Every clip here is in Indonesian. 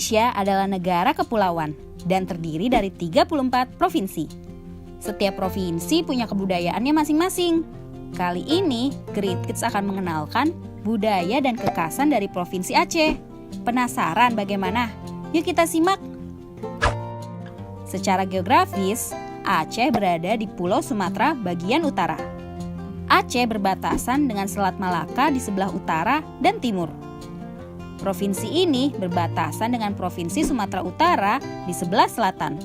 Indonesia adalah negara kepulauan dan terdiri dari 34 provinsi. Setiap provinsi punya kebudayaannya masing-masing. Kali ini, Great Kids akan mengenalkan budaya dan kekhasan dari Provinsi Aceh. Penasaran bagaimana? Yuk kita simak. Secara geografis, Aceh berada di Pulau Sumatera bagian utara. Aceh berbatasan dengan Selat Malaka di sebelah utara dan timur. Provinsi ini berbatasan dengan Provinsi Sumatera Utara di sebelah selatan.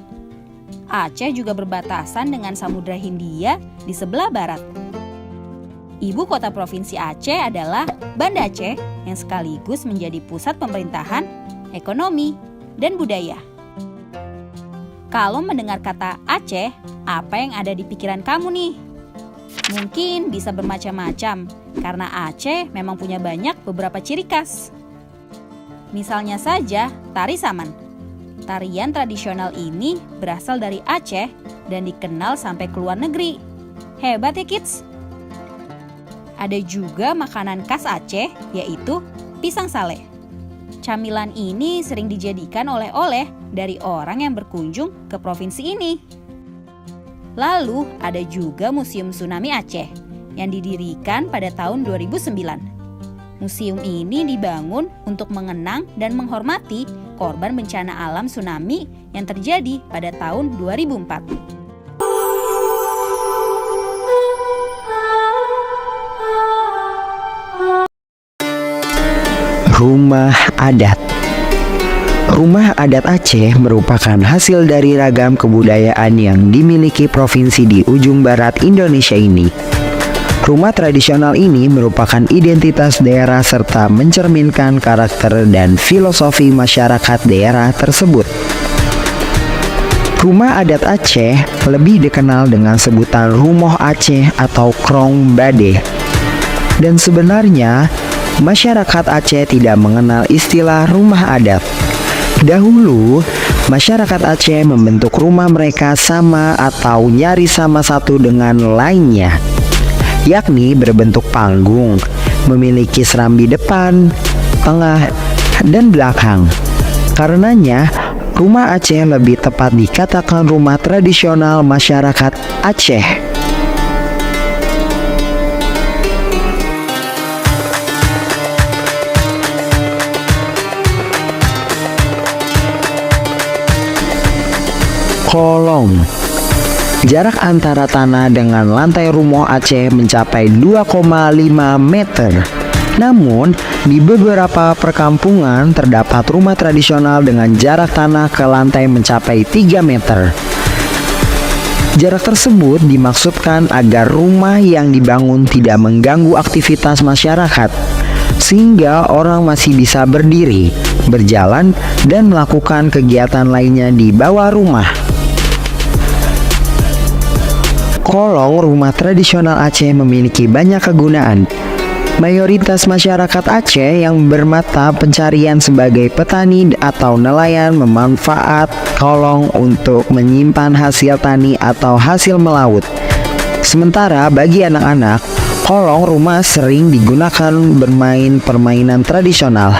Aceh juga berbatasan dengan Samudra Hindia di sebelah barat. Ibu kota Provinsi Aceh adalah Banda Aceh yang sekaligus menjadi pusat pemerintahan, ekonomi, dan budaya. Kalau mendengar kata Aceh, apa yang ada di pikiran kamu nih? Mungkin bisa bermacam-macam, karena Aceh memang punya banyak beberapa ciri khas. Misalnya saja, tari saman. Tarian tradisional ini berasal dari Aceh dan dikenal sampai ke luar negeri. Hebat ya kids! Ada juga makanan khas Aceh, yaitu pisang sale. Camilan ini sering dijadikan oleh-oleh dari orang yang berkunjung ke provinsi ini. Lalu ada juga Museum Tsunami Aceh yang didirikan pada tahun 2009. Museum ini dibangun untuk mengenang dan menghormati korban bencana alam tsunami yang terjadi pada tahun 2004. Rumah adat. Rumah adat Aceh merupakan hasil dari ragam kebudayaan yang dimiliki provinsi di ujung barat Indonesia ini. Rumah tradisional ini merupakan identitas daerah serta mencerminkan karakter dan filosofi masyarakat daerah tersebut. Rumah adat Aceh lebih dikenal dengan sebutan Rumoh Aceh atau Krong Bade. Dan sebenarnya, masyarakat Aceh tidak mengenal istilah rumah adat. Dahulu, masyarakat Aceh membentuk rumah mereka sama atau nyaris sama satu dengan lainnya, yakni berbentuk panggung, memiliki serambi depan, tengah, dan belakang. Karenanya, rumah Aceh lebih tepat dikatakan rumah tradisional masyarakat Aceh. Kolong. Jarak antara tanah dengan lantai rumah Aceh mencapai 2,5 meter. Namun, di beberapa perkampungan terdapat rumah tradisional dengan jarak tanah ke lantai mencapai 3 meter. Jarak tersebut dimaksudkan agar rumah yang dibangun tidak mengganggu aktivitas masyarakat, sehingga orang masih bisa berdiri, berjalan, dan melakukan kegiatan lainnya di bawah rumah. Kolong rumah tradisional Aceh memiliki banyak kegunaan. Mayoritas masyarakat Aceh yang bermata pencarian sebagai petani atau nelayan memanfaat kolong untuk menyimpan hasil tani atau hasil melaut. Sementara bagi anak-anak, kolong rumah sering digunakan bermain permainan tradisional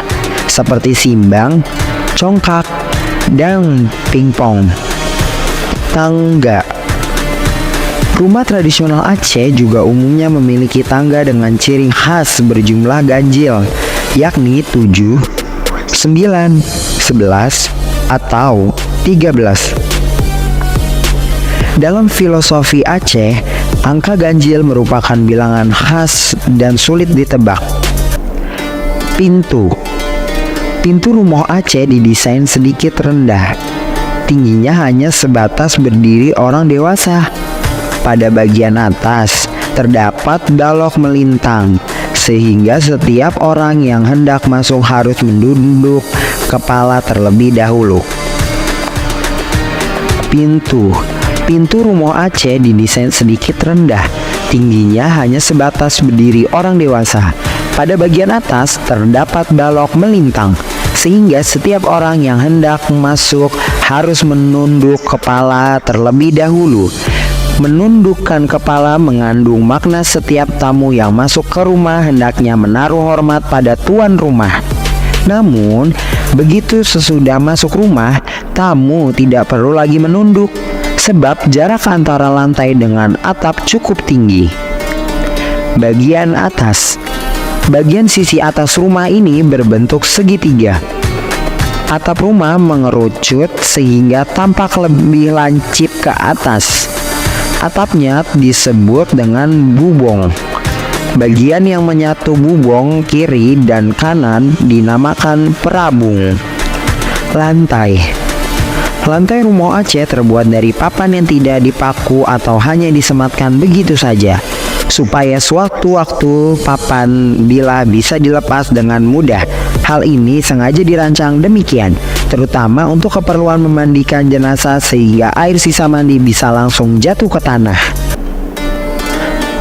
seperti simbang, congkak, dan pingpong. Tangga. Rumah tradisional Aceh juga umumnya memiliki tangga dengan ciri khas berjumlah ganjil, yakni 7, 9, 11, atau 13. Dalam filosofi Aceh, angka ganjil merupakan bilangan khas dan sulit ditebak. Pintu. Pintu rumah Aceh didesain sedikit rendah. Tingginya hanya sebatas berdiri orang dewasa. Pada bagian atas terdapat balok melintang, sehingga setiap orang yang hendak masuk harus menunduk kepala terlebih dahulu. Pintu. Pintu rumah Aceh didesain sedikit rendah. Tingginya hanya sebatas berdiri orang dewasa. Pada bagian atas terdapat balok melintang, sehingga setiap orang yang hendak masuk harus menunduk kepala terlebih dahulu. Menundukkan kepala mengandung makna setiap tamu yang masuk ke rumah hendaknya menaruh hormat pada tuan rumah. Namun, begitu sesudah masuk rumah, tamu tidak perlu lagi menunduk, sebab jarak antara lantai dengan atap cukup tinggi. Bagian atas. Bagian sisi atas rumah ini berbentuk segitiga. Atap rumah mengerucut sehingga tampak lebih lancip ke atas. Atapnya disebut dengan bubong. Bagian yang menyatu bubong kiri dan kanan dinamakan perabung. Lantai. Lantai rumah Aceh terbuat dari papan yang tidak dipaku atau hanya disematkan begitu saja, supaya sewaktu-waktu papan bila bisa dilepas dengan mudah. Hal ini sengaja dirancang demikian, terutama untuk keperluan memandikan jenazah sehingga air sisa mandi bisa langsung jatuh ke tanah.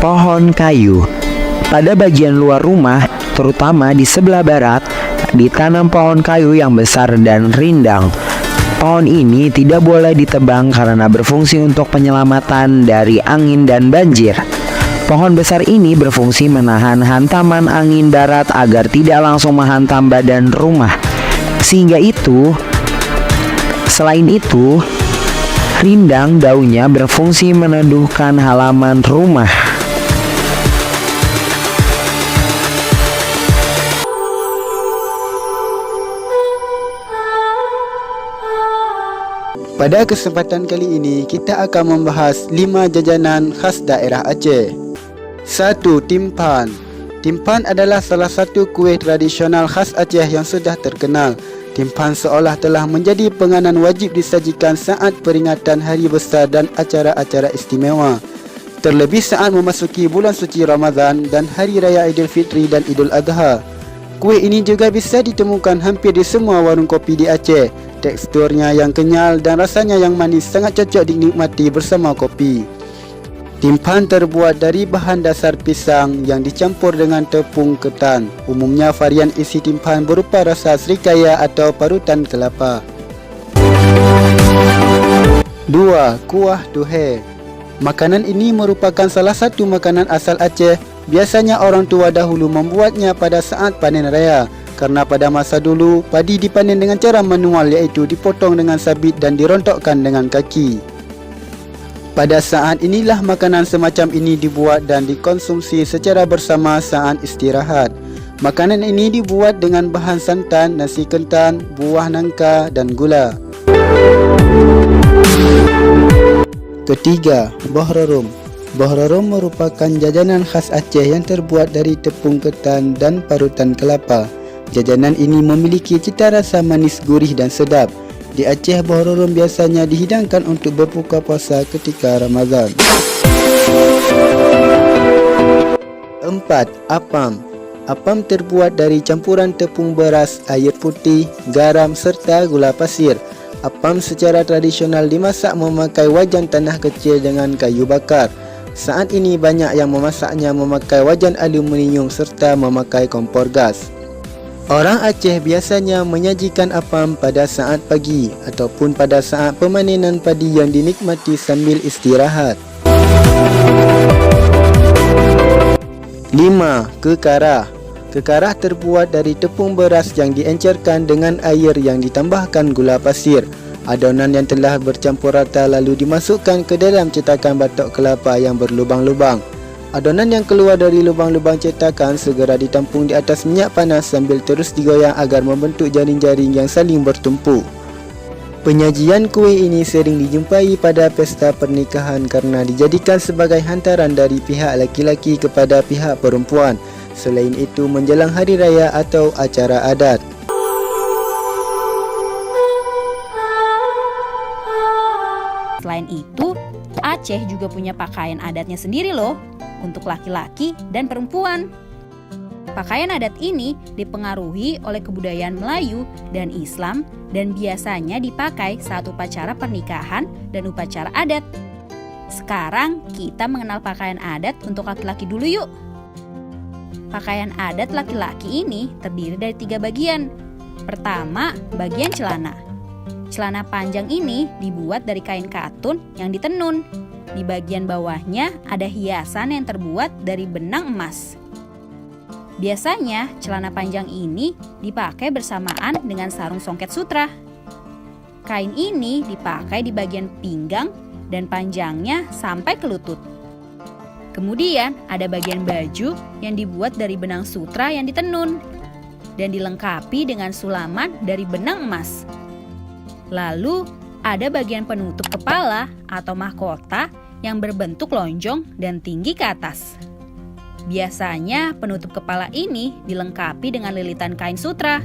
Pohon kayu. Pada bagian luar rumah, terutama di sebelah barat, ditanam pohon kayu yang besar dan rindang. Pohon ini tidak boleh ditebang karena berfungsi untuk penyelamatan dari angin dan banjir. Pohon besar ini berfungsi menahan hantaman angin barat agar tidak langsung menghantam badan rumah. Selain itu, rindang daunnya berfungsi meneduhkan halaman rumah. Pada kesempatan kali ini, kita akan membahas 5 jajanan khas daerah Aceh. 1. Timpan. Timpan adalah salah satu kuih tradisional khas Aceh yang sudah terkenal. Timpan seolah telah menjadi penganan wajib disajikan saat peringatan hari besar dan acara-acara istimewa. Terlebih saat memasuki bulan suci Ramadan dan Hari Raya Aidilfitri dan Idul Adha. Kuih ini juga bisa ditemukan hampir di semua warung kopi di Aceh. Teksturnya yang kenyal dan rasanya yang manis sangat cocok dinikmati bersama kopi. Timpan terbuat dari bahan dasar pisang yang dicampur dengan tepung ketan. Umumnya varian isi timpan berupa rasa serikaya atau parutan kelapa. 2. Kuah tuhe. Makanan ini merupakan salah satu makanan asal Aceh. Biasanya orang tua dahulu membuatnya pada saat panen raya. Karena pada masa dulu, padi dipanen dengan cara manual, iaitu dipotong dengan sabit dan dirontokkan dengan kaki. Pada saat inilah makanan semacam ini dibuat dan dikonsumsi secara bersama saat istirahat. Makanan ini dibuat dengan bahan santan, nasi kentan, buah nangka dan gula. 3. Bohrorum. Bohrorum merupakan jajanan khas Aceh yang terbuat dari tepung ketan dan parutan kelapa. Jajanan ini memiliki cita rasa manis, gurih dan sedap. Di Aceh, bohrorum biasanya dihidangkan untuk berbuka puasa ketika Ramadan. 4. Apam. Apam terbuat dari campuran tepung beras, air putih, garam serta gula pasir. Apam secara tradisional dimasak memakai wajan tanah kecil dengan kayu bakar. Saat ini banyak yang memasaknya memakai wajan aluminium serta memakai kompor gas. Orang Aceh biasanya menyajikan apam pada saat pagi ataupun pada saat pemanenan padi yang dinikmati sambil istirahat. 5. Kekarah. Kekarah terbuat dari tepung beras yang diencerkan dengan air yang ditambahkan gula pasir. Adonan yang telah bercampur rata lalu dimasukkan ke dalam cetakan batok kelapa yang berlubang-lubang. Adonan yang keluar dari lubang-lubang cetakan segera ditampung di atas minyak panas sambil terus digoyang agar membentuk jaring-jaring yang saling bertumpu. Penyajian kuih ini sering dijumpai pada pesta pernikahan karena dijadikan sebagai hantaran dari pihak laki-laki kepada pihak perempuan. Selain itu, menjelang hari raya atau acara adat. Selain itu, Aceh juga punya pakaian adatnya sendiri loh, untuk laki-laki dan perempuan. Pakaian adat ini dipengaruhi oleh kebudayaan Melayu dan Islam dan biasanya dipakai saat upacara pernikahan dan upacara adat. Sekarang kita mengenal pakaian adat untuk laki-laki dulu yuk. Pakaian adat laki-laki ini terdiri dari 3 bagian. Pertama, bagian celana. Celana panjang ini dibuat dari kain katun yang ditenun. Di bagian bawahnya ada hiasan yang terbuat dari benang emas. Biasanya, celana panjang ini dipakai bersamaan dengan sarung songket sutra. Kain ini dipakai di bagian pinggang dan panjangnya sampai ke lutut. Kemudian, ada bagian baju yang dibuat dari benang sutra yang ditenun dan dilengkapi dengan sulaman dari benang emas. Lalu, ada bagian penutup kepala atau mahkota yang berbentuk lonjong dan tinggi ke atas. Biasanya penutup kepala ini dilengkapi dengan lilitan kain sutra.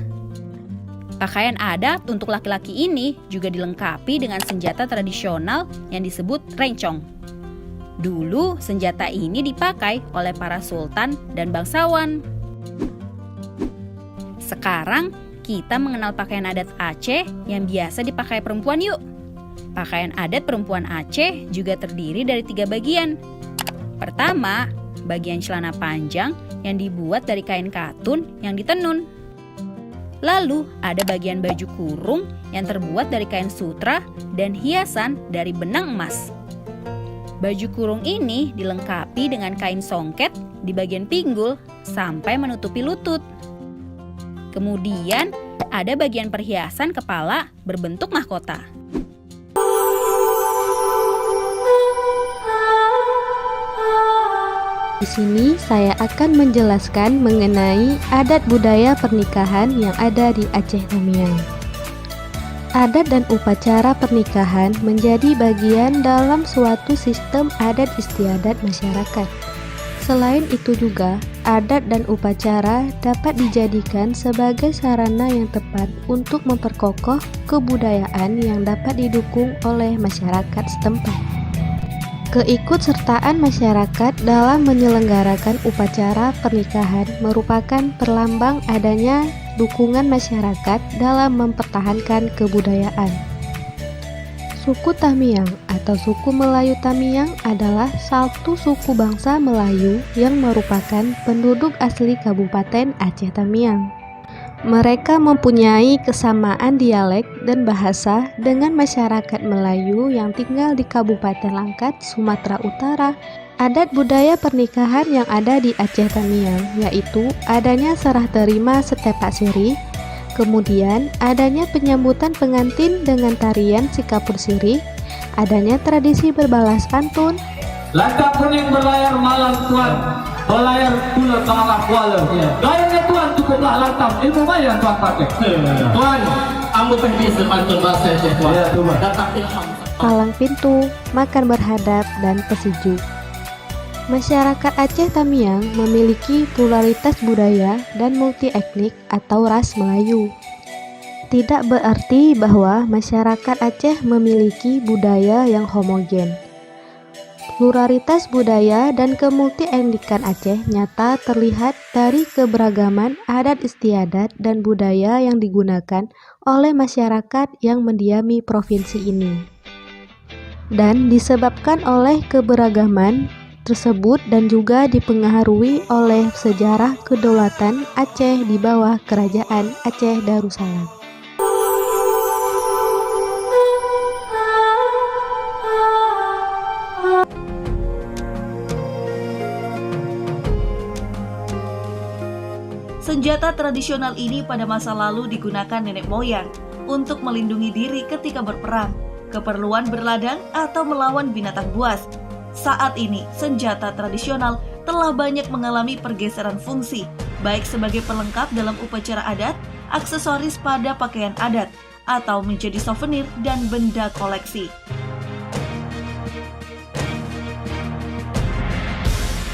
Pakaian adat untuk laki-laki ini juga dilengkapi dengan senjata tradisional yang disebut rencong. Dulu senjata ini dipakai oleh para sultan dan bangsawan. Sekarang kita mengenal pakaian adat Aceh yang biasa dipakai perempuan yuk. Pakaian adat perempuan Aceh juga terdiri dari 3 bagian. Pertama, bagian celana panjang yang dibuat dari kain katun yang ditenun. Lalu ada bagian baju kurung yang terbuat dari kain sutra dan hiasan dari benang emas. Baju kurung ini dilengkapi dengan kain songket di bagian pinggul sampai menutupi lutut. Kemudian ada bagian perhiasan kepala berbentuk mahkota. Di sini saya akan menjelaskan mengenai adat budaya pernikahan yang ada di Aceh Tamiang. Adat dan upacara pernikahan menjadi bagian dalam suatu sistem adat istiadat masyarakat. Selain itu juga, adat dan upacara dapat dijadikan sebagai sarana yang tepat untuk memperkokoh kebudayaan yang dapat didukung oleh masyarakat setempat. Keikutsertaan masyarakat dalam menyelenggarakan upacara pernikahan merupakan perlambang adanya dukungan masyarakat dalam mempertahankan kebudayaan. Suku Tamiang atau suku Melayu Tamiang adalah satu suku bangsa Melayu yang merupakan penduduk asli Kabupaten Aceh Tamiang. Mereka mempunyai kesamaan dialek dan bahasa dengan masyarakat Melayu yang tinggal di Kabupaten Langkat, Sumatera Utara. Adat budaya pernikahan yang ada di Aceh Tamiang yaitu adanya serah terima setepak siri, kemudian adanya penyambutan pengantin dengan tarian sikapur siri, adanya tradisi berbalas pantun. Langkah kuning berlayar malam tuan, berlayar pula kalah kuala. Gayanya tuan cukuplah lantam, ilmu maya tuan pakai. Tuan, ambo teh bisa pantun bahasa Aceh tuan. Ya, coba. Datang ilham. Palang pintu, makan berhadap, dan pesiju. Masyarakat Aceh Tamiang memiliki pluralitas budaya dan multi-etnik atau ras Melayu. Tidak berarti bahwa masyarakat Aceh memiliki budaya yang homogen. Pluralitas budaya dan kemultietnikan Aceh nyata terlihat dari keberagaman adat istiadat dan budaya yang digunakan oleh masyarakat yang mendiami provinsi ini. Dan disebabkan oleh keberagaman tersebut dan juga dipengaruhi oleh sejarah kedaulatan Aceh di bawah Kerajaan Aceh Darussalam. Senjata tradisional ini pada masa lalu digunakan nenek moyang untuk melindungi diri ketika berperang, keperluan berladang atau melawan binatang buas. Saat ini, senjata tradisional telah banyak mengalami pergeseran fungsi, baik sebagai pelengkap dalam upacara adat, aksesoris pada pakaian adat, atau menjadi souvenir dan benda koleksi.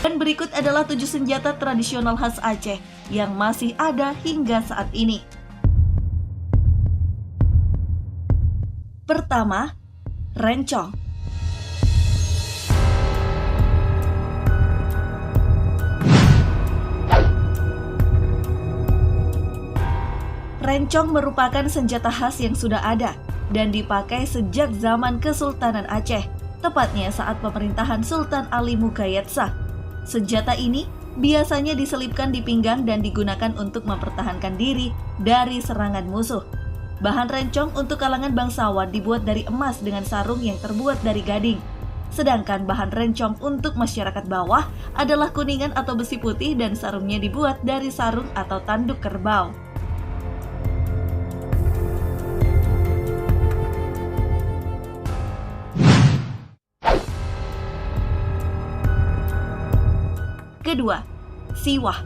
Dan berikut adalah 7 senjata tradisional khas Aceh yang masih ada hingga saat ini. Pertama, rencong. Rencong merupakan senjata khas yang sudah ada dan dipakai sejak zaman Kesultanan Aceh, tepatnya saat pemerintahan Sultan Ali Muqayyad Shah. Senjata ini biasanya diselipkan di pinggang dan digunakan untuk mempertahankan diri dari serangan musuh. Bahan rencong untuk kalangan bangsawan dibuat dari emas dengan sarung yang terbuat dari gading. Sedangkan bahan rencong untuk masyarakat bawah adalah kuningan atau besi putih dan sarungnya dibuat dari sarung atau tanduk kerbau. Kedua, siwah.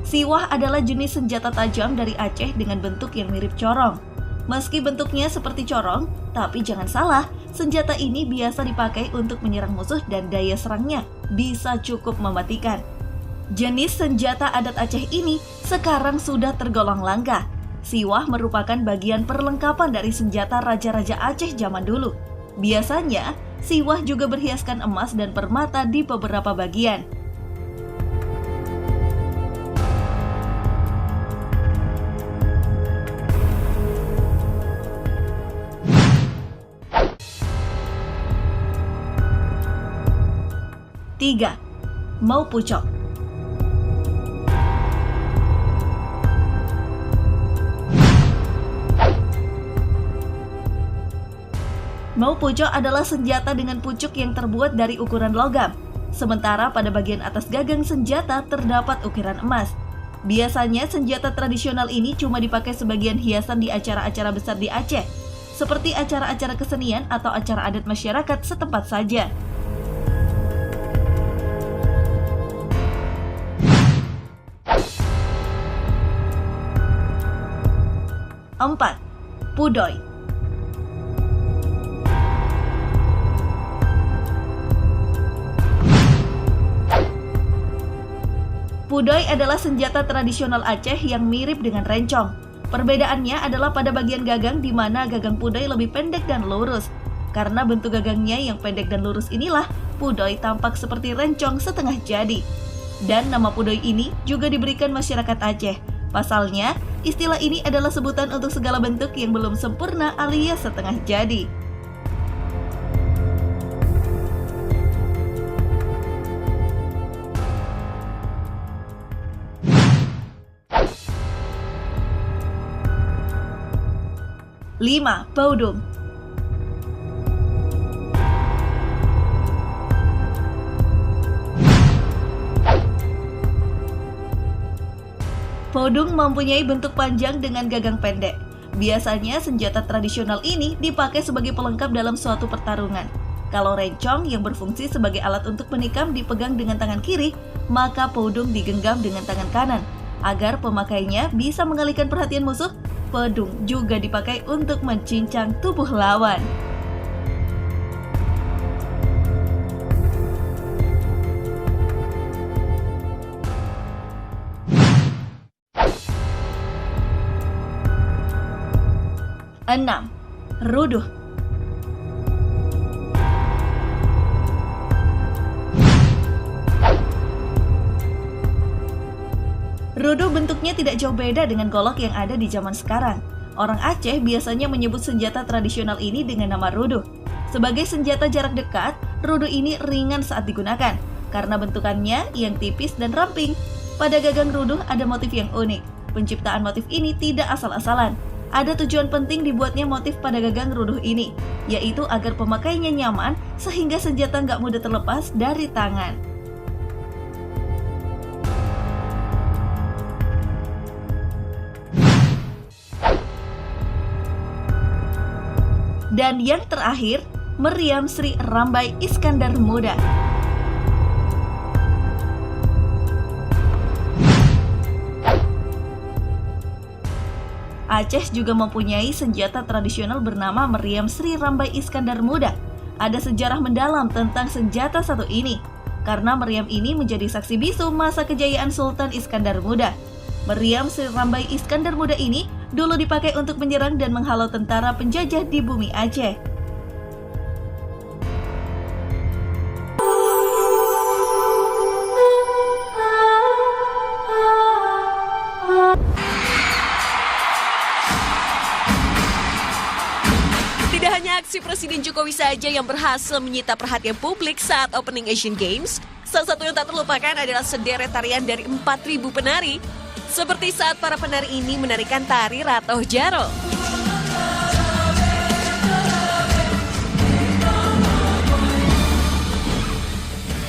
Siwah adalah jenis senjata tajam dari Aceh dengan bentuk yang mirip corong. Meski bentuknya seperti corong, tapi jangan salah, senjata ini biasa dipakai untuk menyerang musuh dan daya serangnya bisa cukup mematikan. Jenis senjata adat Aceh ini sekarang sudah tergolong langka. Siwah merupakan bagian perlengkapan dari senjata raja-raja Aceh zaman dulu. Biasanya, siwah juga berhiaskan emas dan permata di beberapa bagian. Tiga, mau pucok. Mau pucok adalah senjata dengan pucuk yang terbuat dari ukuran logam. Sementara pada bagian atas gagang senjata terdapat ukiran emas. Biasanya senjata tradisional ini cuma dipakai sebagian hiasan di acara-acara besar di Aceh, seperti acara-acara kesenian atau acara adat masyarakat setempat saja. Empat, pudoy. Pudoy adalah senjata tradisional Aceh yang mirip dengan rencong. Perbedaannya adalah pada bagian gagang di mana gagang pudoy lebih pendek dan lurus. Karena bentuk gagangnya yang pendek dan lurus inilah, pudoy tampak seperti rencong setengah jadi. Dan nama pudoy ini juga diberikan masyarakat Aceh. Pasalnya, istilah ini adalah sebutan untuk segala bentuk yang belum sempurna alias setengah jadi. Lima, paudum. Paudum mempunyai bentuk panjang dengan gagang pendek. Biasanya senjata tradisional ini dipakai sebagai pelengkap dalam suatu pertarungan. Kalau rencong yang berfungsi sebagai alat untuk menikam dipegang dengan tangan kiri, maka paudum digenggam dengan tangan kanan. Agar pemakainya bisa mengalihkan perhatian musuh, pedung juga dipakai untuk mencincang tubuh lawan. Enam, ruduh. Ruduh bentuknya tidak jauh beda dengan golok yang ada di zaman sekarang. Orang Aceh biasanya menyebut senjata tradisional ini dengan nama ruduh. Sebagai senjata jarak dekat, ruduh ini ringan saat digunakan karena bentukannya yang tipis dan ramping. Pada gagang ruduh ada motif yang unik. Penciptaan motif ini tidak asal-asalan. Ada tujuan penting dibuatnya motif pada gagang ruduh ini, yaitu agar pemakainya nyaman sehingga senjata nggak mudah terlepas dari tangan. Dan yang terakhir, meriam Sri Rambai Iskandar Muda. Aceh juga mempunyai senjata tradisional bernama meriam Sri Rambai Iskandar Muda. Ada sejarah mendalam tentang senjata satu ini, karena meriam ini menjadi saksi bisu masa kejayaan Sultan Iskandar Muda. Meriam Sri Rambai Iskandar Muda ini dulu dipakai untuk menyerang dan menghalau tentara penjajah di bumi Aceh. Tidak hanya aksi Presiden Jokowi saja yang berhasil menyita perhatian publik saat opening Asian Games, salah satu yang tak terlupakan adalah sederet tarian dari 4.000 penari. Seperti saat para penari ini menarikan tari Ratoh Jaro.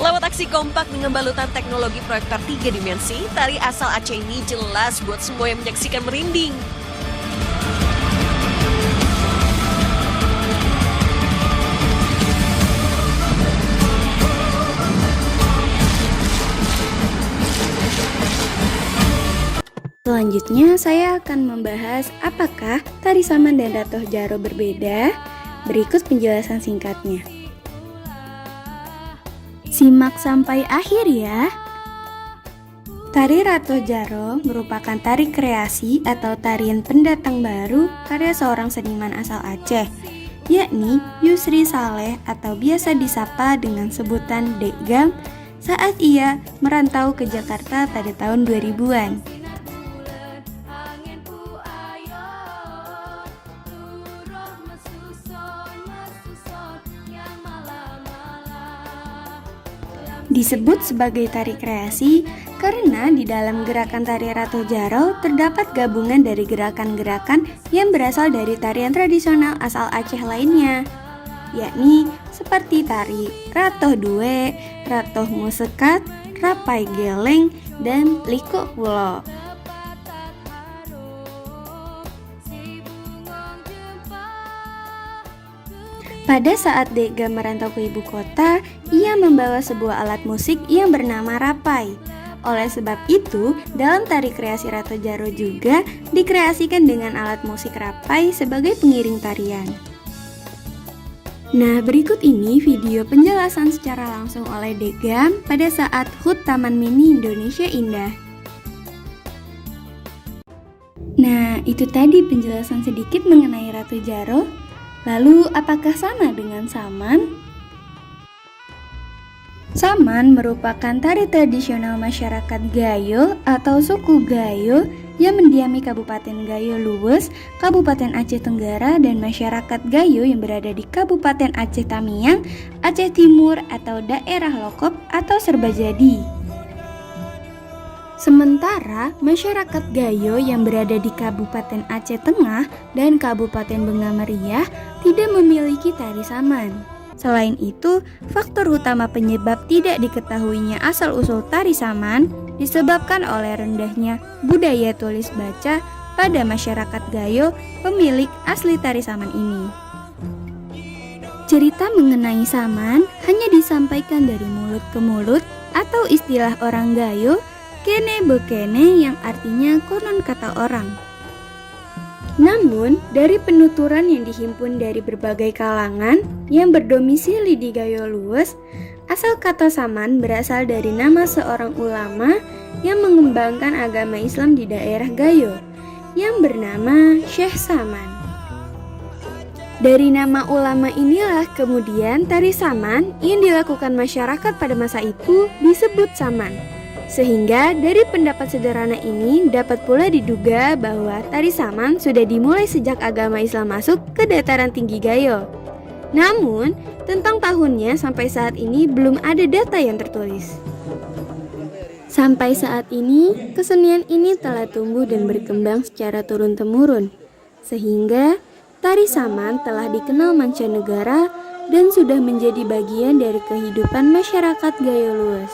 Lewat aksi kompak dengan balutan teknologi proyektor 3 dimensi, tari asal Aceh ini jelas buat semua yang menyaksikan merinding. Selanjutnya saya akan membahas apakah tari saman dan Ratoh Jaro berbeda. Berikut penjelasan singkatnya. Simak sampai akhir ya. Tari Ratoh Jaro merupakan tari kreasi atau tarian pendatang baru karya seorang seniman asal Aceh, yakni Yusri Saleh atau biasa disapa dengan sebutan Dek Gam saat ia merantau ke Jakarta pada tahun 2000-an. Disebut sebagai tari kreasi karena di dalam gerakan tari Ratoh Jaro terdapat gabungan dari gerakan-gerakan yang berasal dari tarian tradisional asal Aceh lainnya, yakni seperti tari Ratoh Due, Ratoh Musekat, Rapai Geleng, dan Liko Pulo. Pada saat Dega merantau ke ibu kota, ia membawa sebuah alat musik yang bernama rapai. Oleh sebab itu, dalam tari kreasi Ratoh Jaro juga dikreasikan dengan alat musik rapai sebagai pengiring tarian. Nah, berikut ini video penjelasan secara langsung oleh Degam pada saat HUT Taman Mini Indonesia Indah. Nah, itu tadi penjelasan sedikit mengenai Ratoh Jaro. Lalu, apakah sama dengan saman? Saman merupakan tari tradisional masyarakat Gayo atau suku Gayo yang mendiami Kabupaten Gayo Luwes, Kabupaten Aceh Tenggara, dan masyarakat Gayo yang berada di Kabupaten Aceh Tamiang, Aceh Timur, atau daerah Lokop atau Serbajadi. Sementara masyarakat Gayo yang berada di Kabupaten Aceh Tengah dan Kabupaten Bengah Meriah tidak memiliki tari saman. Selain itu, faktor utama penyebab tidak diketahuinya asal-usul tari saman disebabkan oleh rendahnya budaya tulis baca pada masyarakat Gayo pemilik asli tari saman ini. Cerita mengenai saman hanya disampaikan dari mulut ke mulut atau istilah orang Gayo kene bekene yang artinya konon kata orang. Namun, dari penuturan yang dihimpun dari berbagai kalangan yang berdomisili di Gayo Luwes, asal kata saman berasal dari nama seorang ulama yang mengembangkan agama Islam di daerah Gayo, yang bernama Syekh Saman. Dari nama ulama inilah kemudian tari saman yang dilakukan masyarakat pada masa itu disebut saman. Sehingga dari pendapat sederhana ini dapat pula diduga bahwa tari saman sudah dimulai sejak agama Islam masuk ke dataran tinggi Gayo. Namun, tentang tahunnya sampai saat ini belum ada data yang tertulis. Sampai saat ini, kesenian ini telah tumbuh dan berkembang secara turun-temurun, sehingga tari saman telah dikenal mancanegara dan sudah menjadi bagian dari kehidupan masyarakat Gayo Luwes.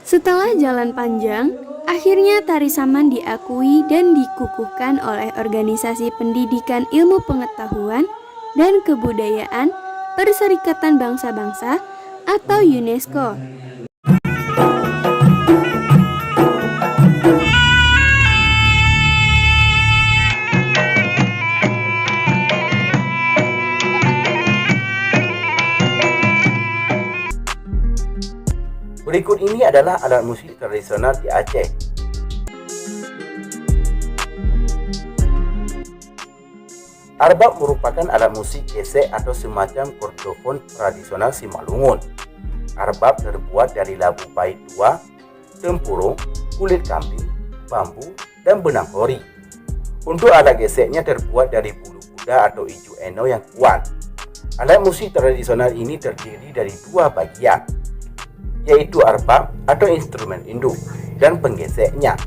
Setelah jalan panjang, akhirnya tari saman diakui dan dikukuhkan oleh Organisasi Pendidikan Ilmu Pengetahuan dan Kebudayaan Perserikatan Bangsa-Bangsa atau UNESCO. Berikut ini adalah alat musik tradisional di Aceh. Arbab merupakan alat musik gesek atau semacam kordofon tradisional Simalungun. Arbab terbuat dari labu pahit 2, tempurung, kulit kambing, bambu, dan benang hori. Untuk alat geseknya terbuat dari bulu kuda atau ijuk eno yang kuat. Alat musik tradisional ini terdiri dari dua bagian, yaitu arbab atau instrumen induk dan penggeseknya.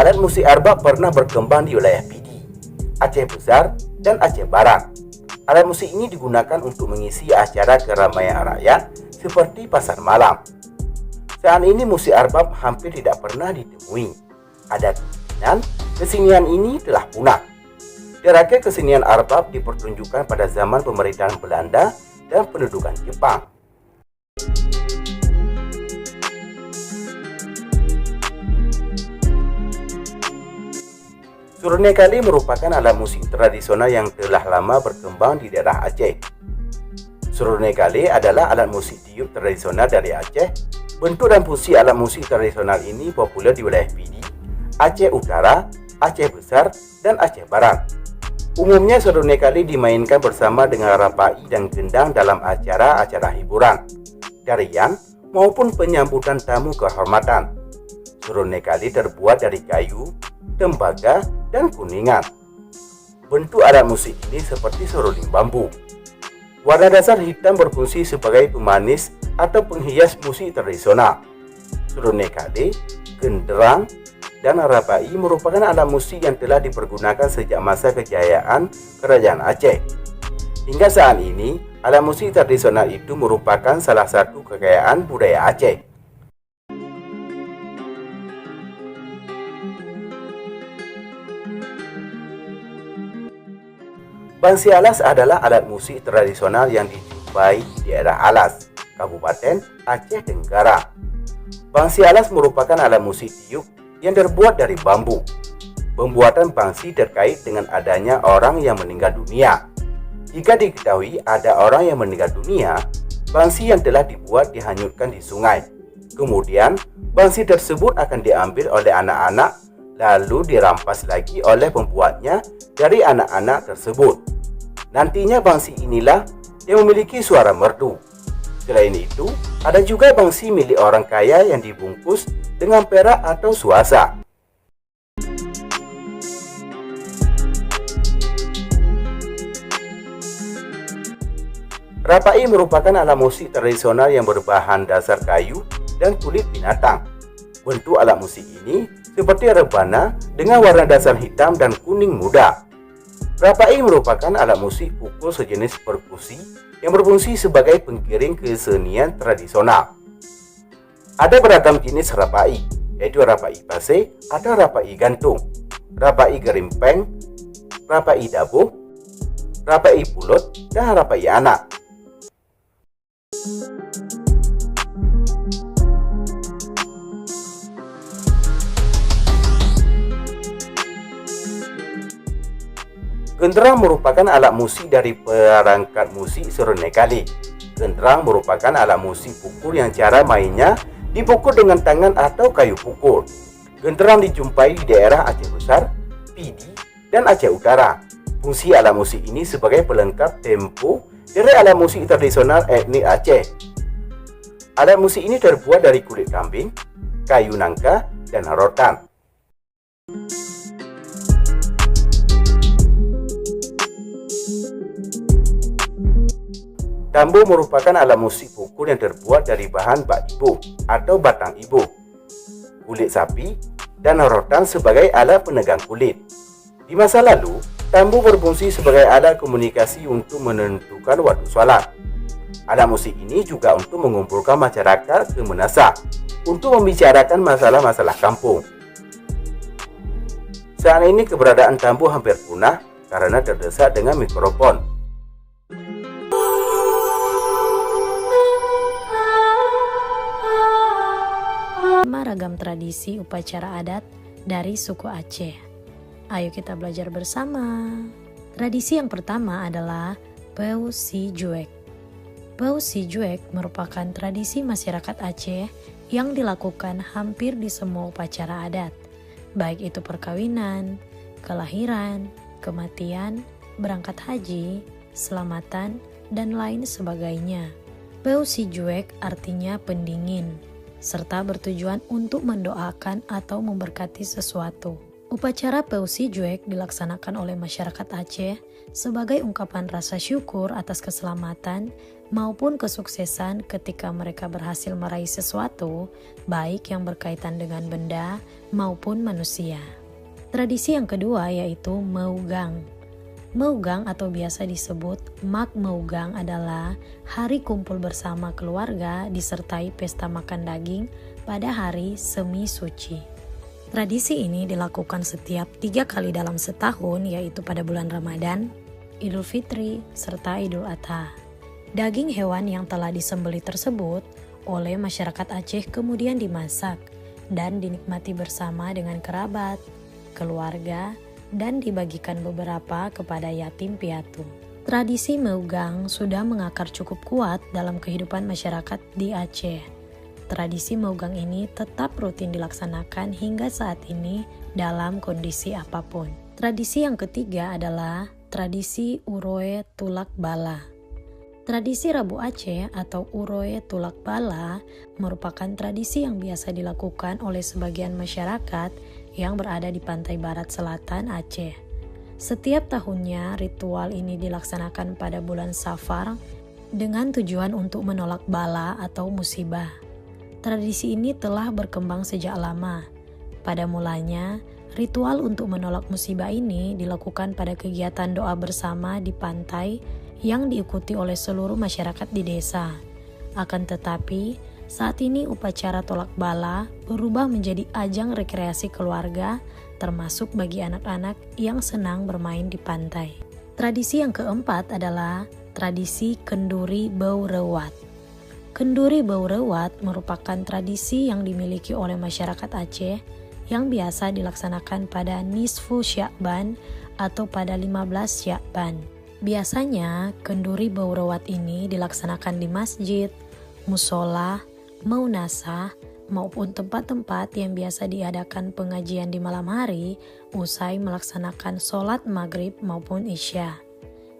Alat musik arbab pernah berkembang di wilayah Pidi, Aceh Besar, dan Aceh Barat. Alat musik ini digunakan untuk mengisi acara keramaian rakyat seperti pasar malam. Saat ini musik arbab hampir tidak pernah ditemui. Ada kemungkinan kesenian ini telah punah. Terakhir kesenian arbab dipertunjukkan pada zaman pemerintahan Belanda dan pendudukan Jepang. Surunekali merupakan alat musik tradisional yang telah lama berkembang di daerah Aceh. Surunekali adalah alat musik tiup tradisional dari Aceh. Bentuk dan fungsi alat musik tradisional ini populer di wilayah Pidi, Aceh Utara, Aceh Besar, dan Aceh Barat. Umumnya surunekali dimainkan bersama dengan rapai dan gendang dalam acara-acara hiburan, tarian, maupun penyambutan tamu kehormatan. Surunekali terbuat dari kayu, tembaga, dan kuningan. Bentuk alat musik ini seperti seruling bambu. Warna dasar hitam berfungsi sebagai pemanis atau penghias musik tradisional. Surunekali, genderang, dan rapai merupakan alat musik yang telah dipergunakan sejak masa kejayaan Kerajaan Aceh. Hingga saat ini, alat musik tradisional itu merupakan salah satu kekayaan budaya Aceh. Bangsi alas adalah alat musik tradisional yang dijumpai di daerah Alas, Kabupaten Aceh Tenggara. Bangsi alas merupakan alat musik tiup yang terbuat dari bambu. Pembuatan bangsi terkait dengan adanya orang yang meninggal dunia. Jika diketahui ada orang yang meninggal dunia, bangsi yang telah dibuat dihanyutkan di sungai. Kemudian, bangsi tersebut akan diambil oleh anak-anak lalu dirampas lagi oleh pembuatnya dari anak-anak tersebut. Nantinya bangsi inilah yang memiliki suara merdu. Selain itu, ada juga bangsi milik orang kaya yang dibungkus dengan perak atau suasa. Rapai merupakan alat musik tradisional yang berbahan dasar kayu dan kulit binatang. Bentuk alat musik ini seperti rebana dengan warna dasar hitam dan kuning muda. Rapai merupakan alat musik pukul sejenis perkusi yang berfungsi sebagai penggiring kesenian tradisional. Ada beragam jenis rapai, yaitu rapai pasir atau rapai gantung, rapai gerimpeng, rapai dabuh, rapai pulut, dan rapai anak. Genderang merupakan alat musik dari perangkat musik Surunekali. Genderang merupakan alat musik pukul yang cara mainnya dipukul dengan tangan atau kayu pukul. Genderang dijumpai di daerah Aceh Besar, Pidi, dan Aceh Utara. Fungsi alat musik ini sebagai pelengkap tempo dari alat musik tradisional etnik Aceh. Alat musik ini terbuat dari kulit kambing, kayu nangka, dan rotan. Tambo merupakan alat musik pukul yang terbuat dari bahan bak ibu atau batang ibu, kulit sapi, dan rotan sebagai alat penegang kulit. Di masa lalu, tambo berfungsi sebagai alat komunikasi untuk menentukan waktu sholat. Alat musik ini juga untuk mengumpulkan masyarakat ke Menasa untuk membicarakan masalah-masalah kampung. Saat ini keberadaan tambo hampir punah karena terdesak dengan mikrofon. Ragam tradisi upacara adat dari suku Aceh. Ayo kita belajar bersama. Tradisi yang pertama adalah Bau Si Juek. Bau Si Juek merupakan tradisi masyarakat Aceh yang dilakukan hampir di semua upacara adat, baik itu perkawinan, kelahiran, kematian, berangkat haji, selamatan, dan lain sebagainya. Bau Si Juek artinya pendingin, serta bertujuan untuk mendoakan atau memberkati sesuatu. Upacara Peusi Juek dilaksanakan oleh masyarakat Aceh sebagai ungkapan rasa syukur atas keselamatan maupun kesuksesan ketika mereka berhasil meraih sesuatu, baik yang berkaitan dengan benda maupun manusia. Tradisi yang kedua yaitu Meugang. Meugang atau biasa disebut Mak Meugang adalah hari kumpul bersama keluarga disertai pesta makan daging pada hari semi suci. Tradisi ini dilakukan setiap 3 kali dalam setahun, yaitu pada bulan Ramadan, Idul Fitri, serta Idul Adha. Daging hewan yang telah disembelih tersebut oleh masyarakat Aceh kemudian dimasak dan dinikmati bersama dengan kerabat, keluarga, dan dibagikan beberapa kepada yatim piatu. Tradisi Meugang sudah mengakar cukup kuat dalam kehidupan masyarakat di Aceh. Tradisi Meugang ini tetap rutin dilaksanakan hingga saat ini dalam kondisi apapun. Tradisi yang ketiga adalah tradisi Uroe Tulak Bala. Tradisi Rabu Aceh atau Uroe Tulak Bala merupakan tradisi yang biasa dilakukan oleh sebagian masyarakat yang berada di pantai barat selatan Aceh. Setiap tahunnya ritual ini dilaksanakan pada bulan Safar dengan tujuan untuk menolak bala atau musibah. Tradisi ini telah berkembang sejak lama. Pada mulanya, ritual untuk menolak musibah ini dilakukan pada kegiatan doa bersama di pantai yang diikuti oleh seluruh masyarakat di desa. Akan tetapi, saat ini upacara tolak bala berubah menjadi ajang rekreasi keluarga, termasuk bagi anak-anak yang senang bermain di pantai. Tradisi yang keempat adalah tradisi Kenduri Bau Rewat. Kenduri Bau Rewat merupakan tradisi yang dimiliki oleh masyarakat Aceh yang biasa dilaksanakan pada Nisfu Sya'ban atau pada 15 Sya'ban. Biasanya, Kenduri Bau Rewat ini dilaksanakan di masjid, musola, maunasah, maupun tempat-tempat yang biasa diadakan pengajian di malam hari usai melaksanakan sholat maghrib maupun isya.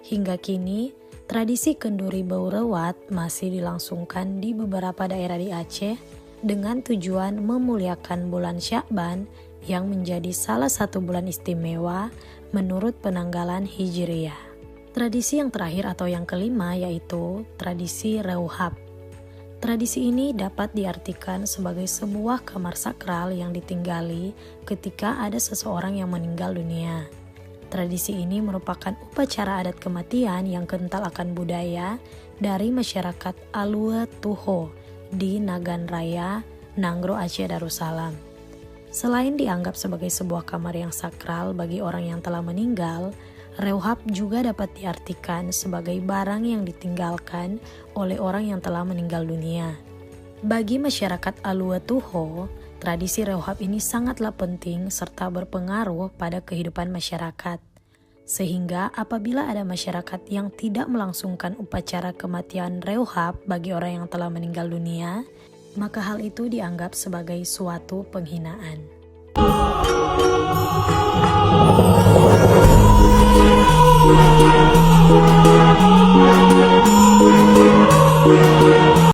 Hingga kini, tradisi Kenduri Bau Rewat masih dilangsungkan di beberapa daerah di Aceh dengan tujuan memuliakan bulan Sya'ban yang menjadi salah satu bulan istimewa menurut penanggalan Hijriyah. Tradisi yang terakhir atau yang kelima yaitu tradisi Reuhab. Tradisi ini dapat diartikan sebagai sebuah kamar sakral yang ditinggali ketika ada seseorang yang meninggal dunia. Tradisi ini merupakan upacara adat kematian yang kental akan budaya dari masyarakat Alue Tuho di Nagan Raya, Nanggro Aceh Darussalam. Selain dianggap sebagai sebuah kamar yang sakral bagi orang yang telah meninggal, Reuhab juga dapat diartikan sebagai barang yang ditinggalkan oleh orang yang telah meninggal dunia. Bagi masyarakat Alue Tuho, tradisi Reuhab ini sangatlah penting serta berpengaruh pada kehidupan masyarakat. Sehingga apabila ada masyarakat yang tidak melangsungkan upacara kematian Reuhab bagi orang yang telah meninggal dunia, maka hal itu dianggap sebagai suatu penghinaan.